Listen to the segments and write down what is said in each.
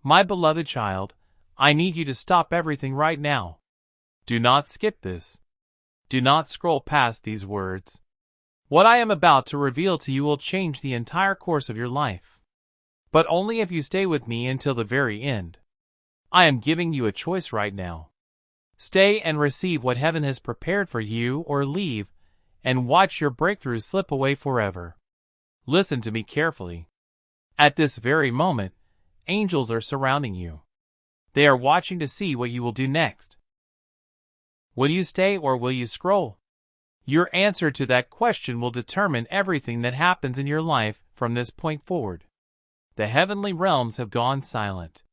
My beloved child, I need you to stop everything right now. Do not skip this. Do not scroll past these words. What I am about to reveal to you will change the entire course of your life. But only if you stay with me until the very end. I am giving you a choice right now. Stay and receive what heaven has prepared for you, or leave and watch your breakthrough slip away forever. Listen to me carefully. At this very moment, angels are surrounding you. They are watching to see what you will do next. Will you stay or will you scroll? Your answer to that question will determine everything that happens in your life from this point forward. The heavenly realms have gone silent.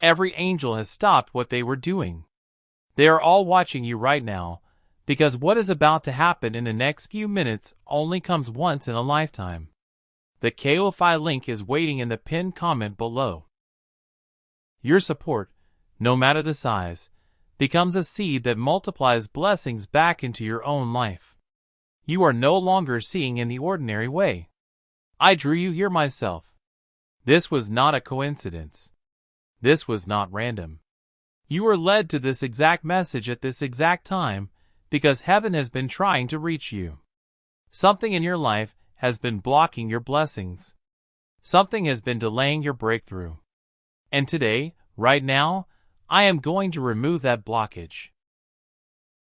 Every angel has stopped what they were doing. They are all watching you right now, because what is about to happen in the next few minutes only comes once in a lifetime. The Ko-Fi link is waiting in the pinned comment below. Your support, no matter the size, becomes a seed that multiplies blessings back into your own life. You are no longer seeing in the ordinary way. I drew you here myself. This was not a coincidence. This was not random. You were led to this exact message at this exact time because heaven has been trying to reach you. Something in your life has been blocking your blessings. Something has been delaying your breakthrough. And today, right now, I am going to remove that blockage.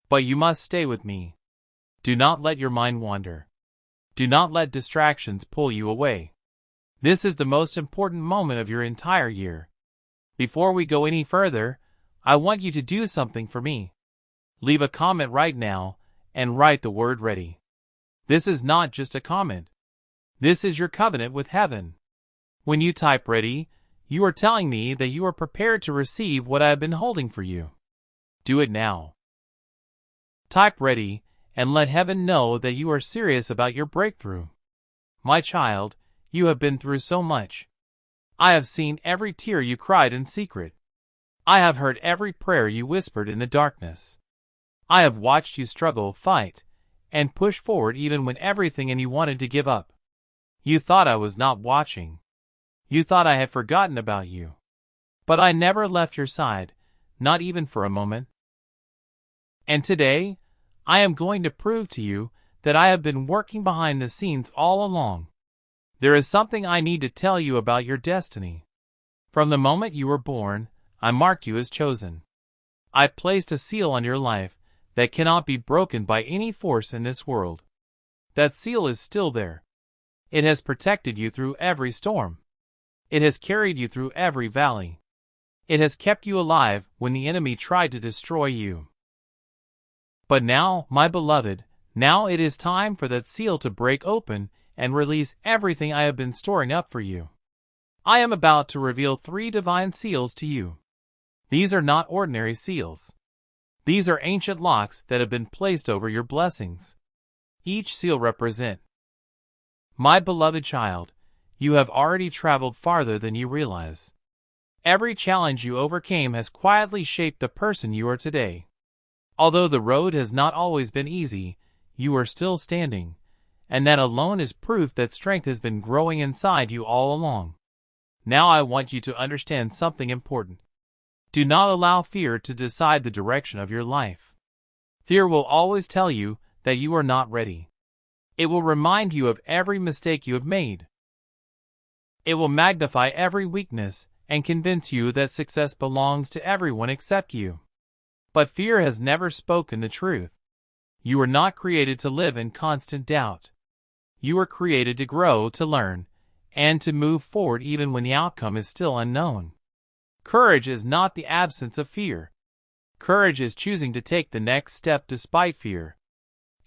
But you must stay with me. Do not let your mind wander. Do not let distractions pull you away. This is the most important moment of your entire year. Before we go any further, I want you to do something for me. Leave a comment right now and write the word ready. This is not just a comment. This is your covenant with heaven. When you type ready, you are telling me that you are prepared to receive what I have been holding for you. Do it now. Type ready and let heaven know that you are serious about your breakthrough. My child, you have been through so much. I have seen every tear you cried in secret. I have heard every prayer you whispered in the darkness. I have watched you struggle, fight, and push forward even when everything in you wanted to give up. You thought I was not watching. You thought I had forgotten about you. But I never left your side, not even for a moment. And today, I am going to prove to you that I have been working behind the scenes all along. There is something I need to tell you about your destiny. From the moment you were born, I marked you as chosen. I placed a seal on your life that cannot be broken by any force in this world. That seal is still there. It has protected you through every storm. It has carried you through every valley. It has kept you alive when the enemy tried to destroy you. But now, my beloved, now it is time for that seal to break open and release everything I have been storing up for you. I am about to reveal 3 divine seals to you. These are not ordinary seals. These are ancient locks that have been placed over your blessings. Each seal represents. My beloved child, you have already traveled farther than you realize. Every challenge you overcame has quietly shaped the person you are today. Although the road has not always been easy, you are still standing, and that alone is proof that strength has been growing inside you all along. Now I want you to understand something important. Do not allow fear to decide the direction of your life. Fear will always tell you that you are not ready. It will remind you of every mistake you have made. It will magnify every weakness and convince you that success belongs to everyone except you. But fear has never spoken the truth. You were not created to live in constant doubt. You were created to grow, to learn, and to move forward even when the outcome is still unknown. Courage is not the absence of fear. Courage is choosing to take the next step despite fear.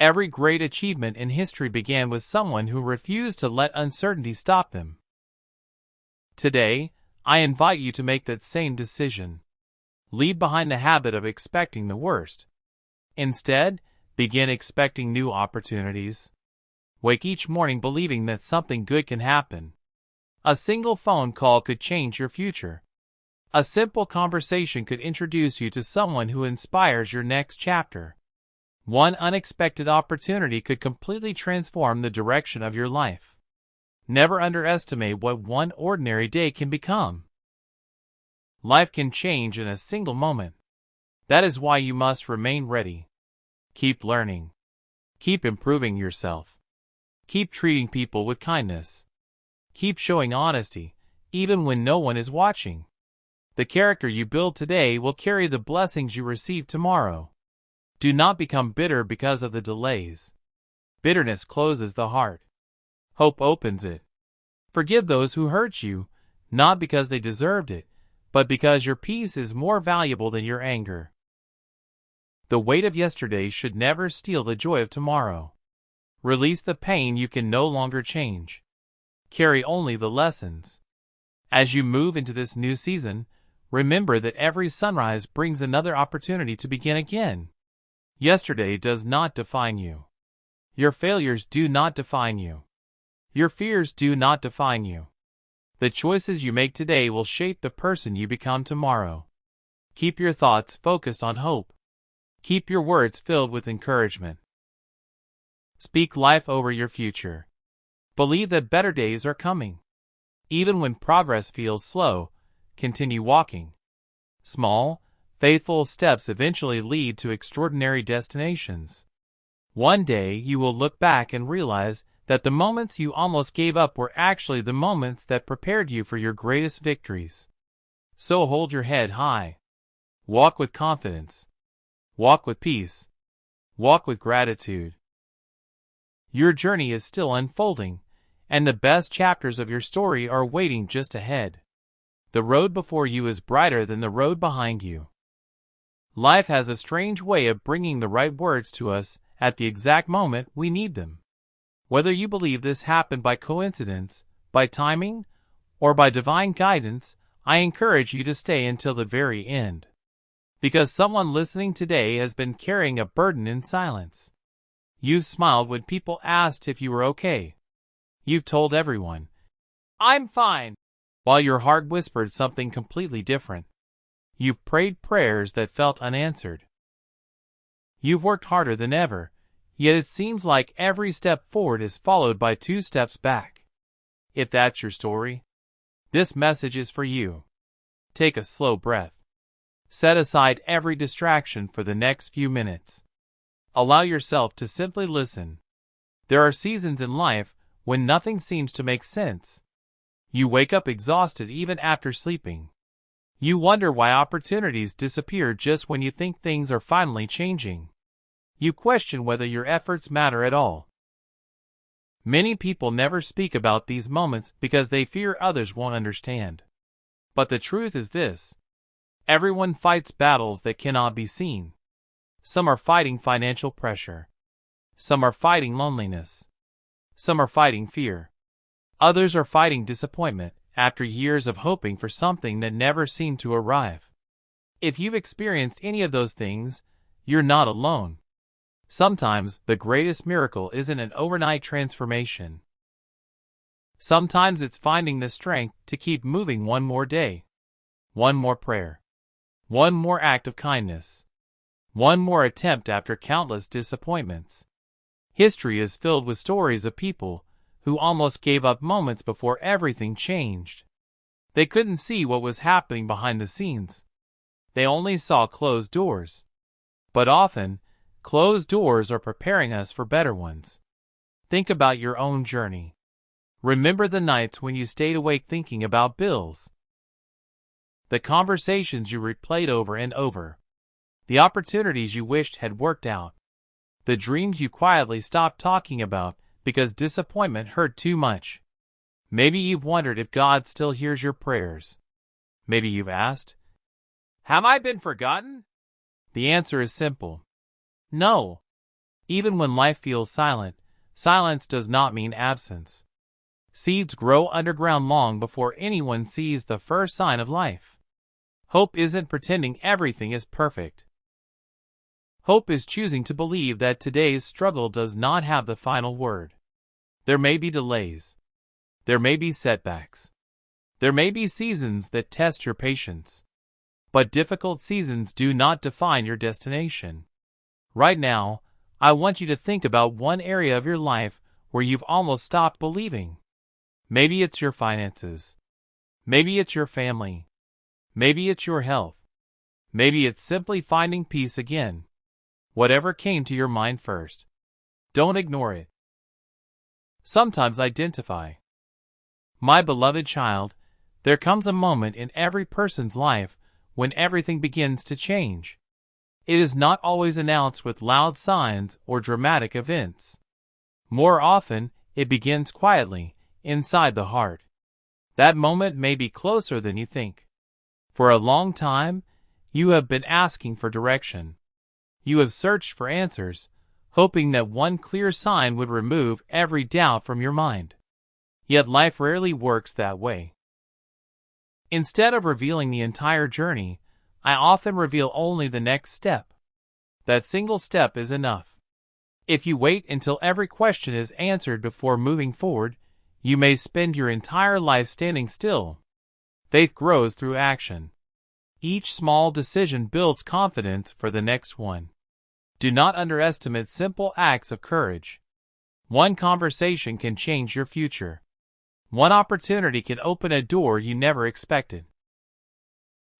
Every great achievement in history began with someone who refused to let uncertainty stop them. Today, I invite you to make that same decision. Leave behind the habit of expecting the worst. Instead, begin expecting new opportunities. Wake each morning believing that something good can happen. A single phone call could change your future. A simple conversation could introduce you to someone who inspires your next chapter. One unexpected opportunity could completely transform the direction of your life. Never underestimate what one ordinary day can become. Life can change in a single moment. That is why you must remain ready. Keep learning. Keep improving yourself. Keep treating people with kindness. Keep showing honesty, even when no one is watching. The character you build today will carry the blessings you receive tomorrow. Do not become bitter because of the delays. Bitterness closes the heart. Hope opens it. Forgive those who hurt you, not because they deserved it, but because your peace is more valuable than your anger. The weight of yesterday should never steal the joy of tomorrow. Release the pain you can no longer change. Carry only the lessons. As you move into this new season, remember that every sunrise brings another opportunity to begin again. Yesterday does not define you. Your failures do not define you. Your fears do not define you. The choices you make today will shape the person you become tomorrow. Keep your thoughts focused on hope. Keep your words filled with encouragement. Speak life over your future. Believe that better days are coming. Even when progress feels slow, continue walking. Small, faithful steps eventually lead to extraordinary destinations. One day you will look back and realize that the moments you almost gave up were actually the moments that prepared you for your greatest victories. So hold your head high. Walk with confidence. Walk with peace. Walk with gratitude. Your journey is still unfolding, and the best chapters of your story are waiting just ahead. The road before you is brighter than the road behind you. Life has a strange way of bringing the right words to us at the exact moment we need them. Whether you believe this happened by coincidence, by timing, or by divine guidance, I encourage you to stay until the very end. Because someone listening today has been carrying a burden in silence. You've smiled when people asked if you were okay. You've told everyone, "I'm fine," while your heart whispered something completely different. You've prayed prayers that felt unanswered. You've worked harder than ever, yet it seems like every step forward is followed by 2 steps back. If that's your story, this message is for you. Take a slow breath. Set aside every distraction for the next few minutes. Allow yourself to simply listen. There are seasons in life when nothing seems to make sense. You wake up exhausted even after sleeping. You wonder why opportunities disappear just when you think things are finally changing. You question whether your efforts matter at all. Many people never speak about these moments because they fear others won't understand. But the truth is this: everyone fights battles that cannot be seen. Some are fighting financial pressure. Some are fighting loneliness. Some are fighting fear. Others are fighting disappointment after years of hoping for something that never seemed to arrive. If you've experienced any of those things, you're not alone. Sometimes the greatest miracle isn't an overnight transformation. Sometimes it's finding the strength to keep moving one more day, one more prayer, one more act of kindness, one more attempt after countless disappointments. History is filled with stories of people who almost gave up moments before everything changed. They couldn't see what was happening behind the scenes. They only saw closed doors. But often, closed doors are preparing us for better ones. Think about your own journey. Remember the nights when you stayed awake thinking about bills. The conversations you replayed over and over. The opportunities you wished had worked out. The dreams you quietly stopped talking about because disappointment hurt too much. Maybe you've wondered if God still hears your prayers. Maybe you've asked, "Have I been forgotten?" The answer is simple: no. Even when life feels silent, silence does not mean absence. Seeds grow underground long before anyone sees the first sign of life. Hope isn't pretending everything is perfect. Hope is choosing to believe that today's struggle does not have the final word. There may be delays. There may be setbacks. There may be seasons that test your patience. But difficult seasons do not define your destination. Right now, I want you to think about one area of your life where you've almost stopped believing. Maybe it's your finances. Maybe it's your family. Maybe it's your health. Maybe it's simply finding peace again. Whatever came to your mind first, don't ignore it. Sometimes identify. My beloved child, there comes a moment in every person's life when everything begins to change. It is not always announced with loud signs or dramatic events. More often, it begins quietly, inside the heart. That moment may be closer than you think. For a long time, you have been asking for direction. You have searched for answers, hoping that one clear sign would remove every doubt from your mind. Yet life rarely works that way. Instead of revealing the entire journey, I often reveal only the next step. That single step is enough. If you wait until every question is answered before moving forward, you may spend your entire life standing still. Faith grows through action. Each small decision builds confidence for the next one. Do not underestimate simple acts of courage. One conversation can change your future. One opportunity can open a door you never expected.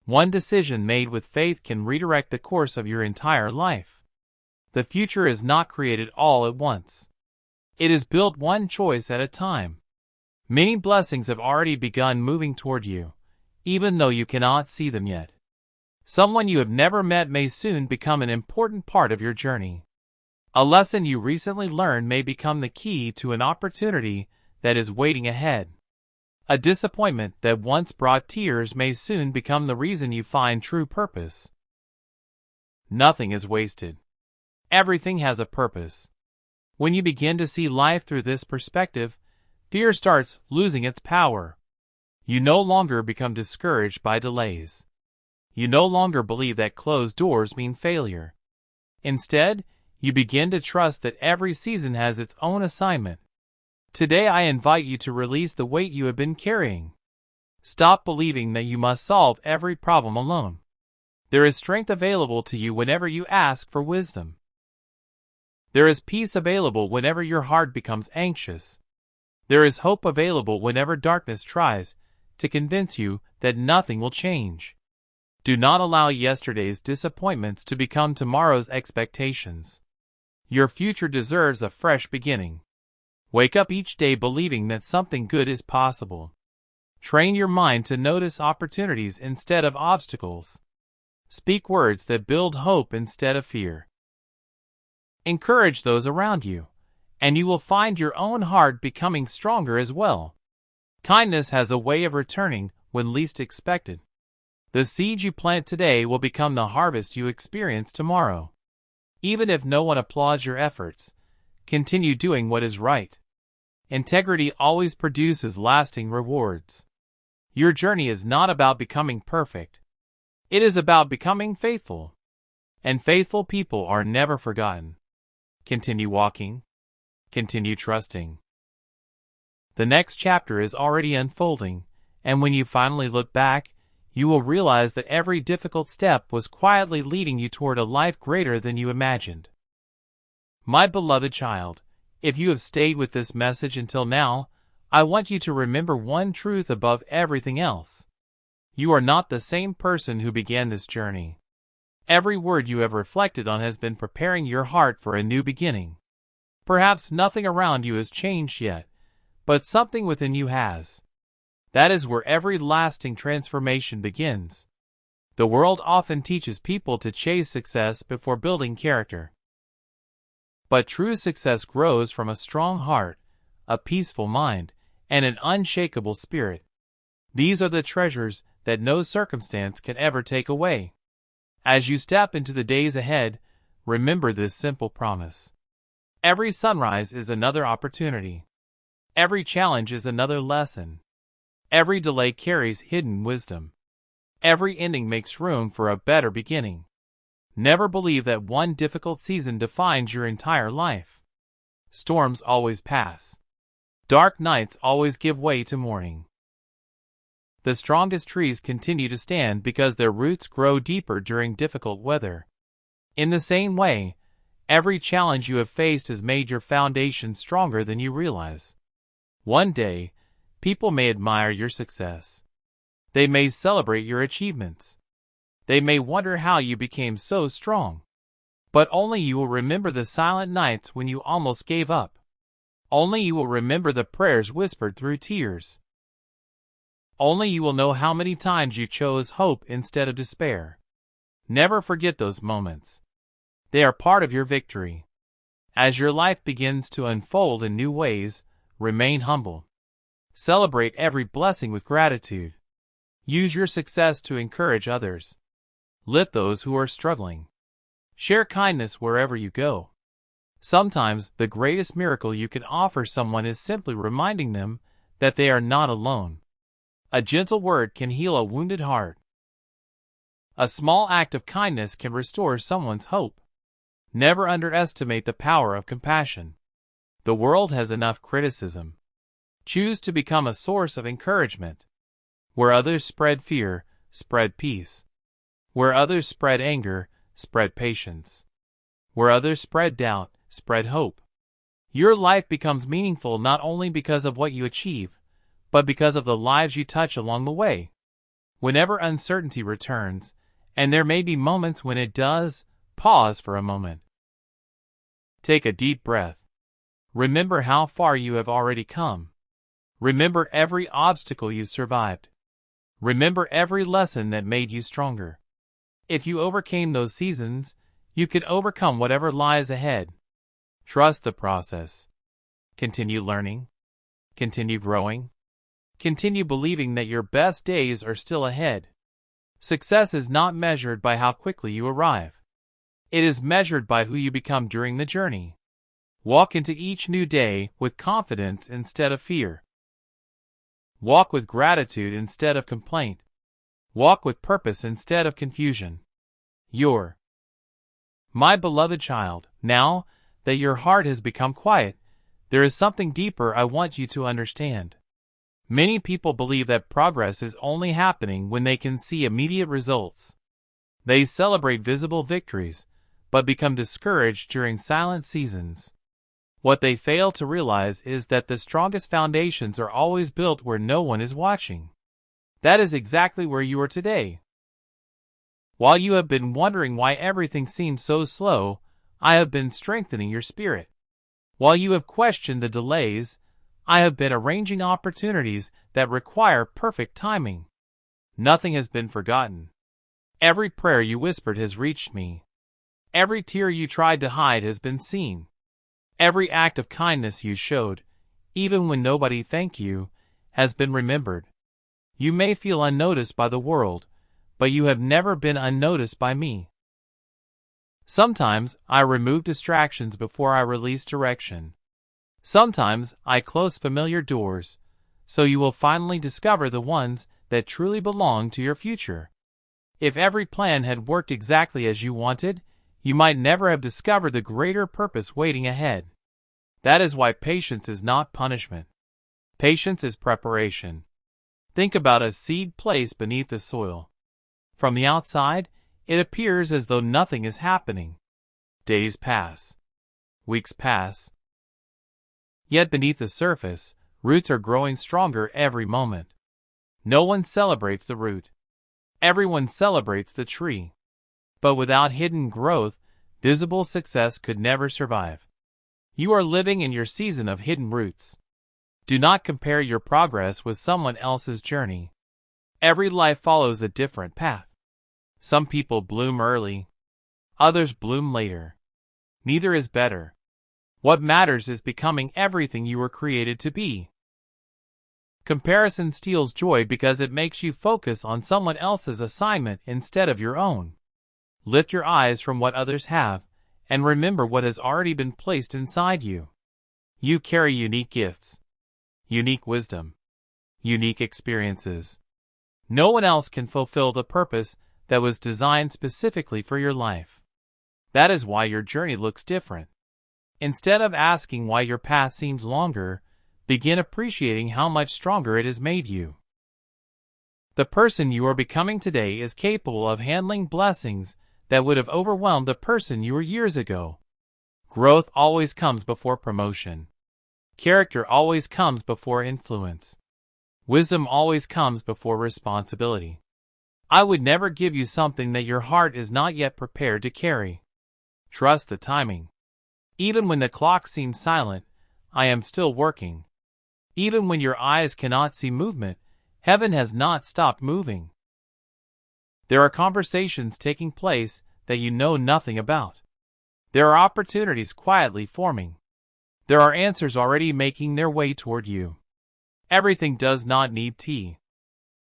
One decision made with faith can redirect the course of your entire life. The future is not created all at once. It is built one choice at a time. Many blessings have already begun moving toward you, even though you cannot see them yet. Someone you have never met may soon become an important part of your journey. A lesson you recently learned may become the key to an opportunity that is waiting ahead. A disappointment that once brought tears may soon become the reason you find true purpose. Nothing is wasted. Everything has a purpose. When you begin to see life through this perspective, fear starts losing its power. You no longer become discouraged by delays. You no longer believe that closed doors mean failure. Instead, you begin to trust that every season has its own assignment. Today I invite you to release the weight you have been carrying. Stop believing that you must solve every problem alone. There is strength available to you whenever you ask for wisdom. There is peace available whenever your heart becomes anxious. There is hope available whenever darkness tries to convince you that nothing will change. Do not allow yesterday's disappointments to become tomorrow's expectations. Your future deserves a fresh beginning. Wake up each day believing that something good is possible. Train your mind to notice opportunities instead of obstacles. Speak words that build hope instead of fear. Encourage those around you, and you will find your own heart becoming stronger as well. Kindness has a way of returning when least expected. The seeds you plant today will become the harvest you experience tomorrow. Even if no one applauds your efforts, continue doing what is right. Integrity always produces lasting rewards. Your journey is not about becoming perfect. It is about becoming faithful. And faithful people are never forgotten. Continue walking. Continue trusting. The next chapter is already unfolding, and when you finally look back, you will realize that every difficult step was quietly leading you toward a life greater than you imagined. My beloved child, if you have stayed with this message until now, I want you to remember one truth above everything else. You are not the same person who began this journey. Every word you have reflected on has been preparing your heart for a new beginning. Perhaps nothing around you has changed yet, but something within you has. That is where every lasting transformation begins. The world often teaches people to chase success before building character. But true success grows from a strong heart, a peaceful mind, and an unshakable spirit. These are the treasures that no circumstance can ever take away. As you step into the days ahead, remember this simple promise. Every sunrise is another opportunity. Every challenge is another lesson. Every delay carries hidden wisdom. Every ending makes room for a better beginning. Never believe that one difficult season defines your entire life. Storms always pass. Dark nights always give way to morning. The strongest trees continue to stand because their roots grow deeper during difficult weather. In the same way, every challenge you have faced has made your foundation stronger than you realize. One day, people may admire your success. They may celebrate your achievements. They may wonder how you became so strong. But only you will remember the silent nights when you almost gave up. Only you will remember the prayers whispered through tears. Only you will know how many times you chose hope instead of despair. Never forget those moments. They are part of your victory. As your life begins to unfold in new ways, remain humble. Celebrate every blessing with gratitude. Use your success to encourage others. Lift those who are struggling. Share kindness wherever you go. Sometimes the greatest miracle you can offer someone is simply reminding them that they are not alone. A gentle word can heal a wounded heart. A small act of kindness can restore someone's hope. Never underestimate the power of compassion. The world has enough criticism. Choose to become a source of encouragement. Where others spread fear, spread peace. Where others spread anger, spread patience. Where others spread doubt, spread hope. Your life becomes meaningful not only because of what you achieve, but because of the lives you touch along the way. Whenever uncertainty returns, and there may be moments when it does, pause for a moment. Take a deep breath. Remember how far you have already come. Remember every obstacle you survived. Remember every lesson that made you stronger. If you overcame those seasons, you can overcome whatever lies ahead. Trust the process. Continue learning. Continue growing. Continue believing that your best days are still ahead. Success is not measured by how quickly you arrive. It is measured by who you become during the journey. Walk into each new day with confidence instead of fear. Walk with gratitude instead of complaint. Walk with purpose instead of confusion. My beloved child, now that your heart has become quiet, there is something deeper I want you to understand. Many people believe that progress is only happening when they can see immediate results. They celebrate visible victories, but become discouraged during silent seasons. What they fail to realize is that the strongest foundations are always built where no one is watching. That is exactly where you are today. While you have been wondering why everything seems so slow, I have been strengthening your spirit. While you have questioned the delays, I have been arranging opportunities that require perfect timing. Nothing has been forgotten. Every prayer you whispered has reached me. Every tear you tried to hide has been seen. Every act of kindness you showed, even when nobody thanked you, has been remembered. You may feel unnoticed by the world, but you have never been unnoticed by me. Sometimes I remove distractions before I release direction. Sometimes I close familiar doors, so you will finally discover the ones that truly belong to your future. If every plan had worked exactly as you wanted, you might never have discovered the greater purpose waiting ahead. That is why patience is not punishment. Patience is preparation. Think about a seed placed beneath the soil. From the outside, it appears as though nothing is happening. Days pass. Weeks pass. Yet beneath the surface, roots are growing stronger every moment. No one celebrates the root. Everyone celebrates the tree. But without hidden growth, visible success could never survive. You are living in your season of hidden roots. Do not compare your progress with someone else's journey. Every life follows a different path. Some people bloom early. Others bloom later. Neither is better. What matters is becoming everything you were created to be. Comparison steals joy because it makes you focus on someone else's assignment instead of your own. Lift your eyes from what others have, and remember what has already been placed inside you. You carry unique gifts, unique wisdom, unique experiences. No one else can fulfill the purpose that was designed specifically for your life. That is why your journey looks different. Instead of asking why your path seems longer, begin appreciating how much stronger it has made you. The person you are becoming today is capable of handling blessings that would have overwhelmed the person you were years ago. Growth always comes before promotion. Character always comes before influence. Wisdom always comes before responsibility. I would never give you something that your heart is not yet prepared to carry. Trust the timing. Even when the clock seems silent, I am still working. Even when your eyes cannot see movement, heaven has not stopped moving. There are conversations taking place that you know nothing about. There are opportunities quietly forming. There are answers already making their way toward you. Everything does not need tea.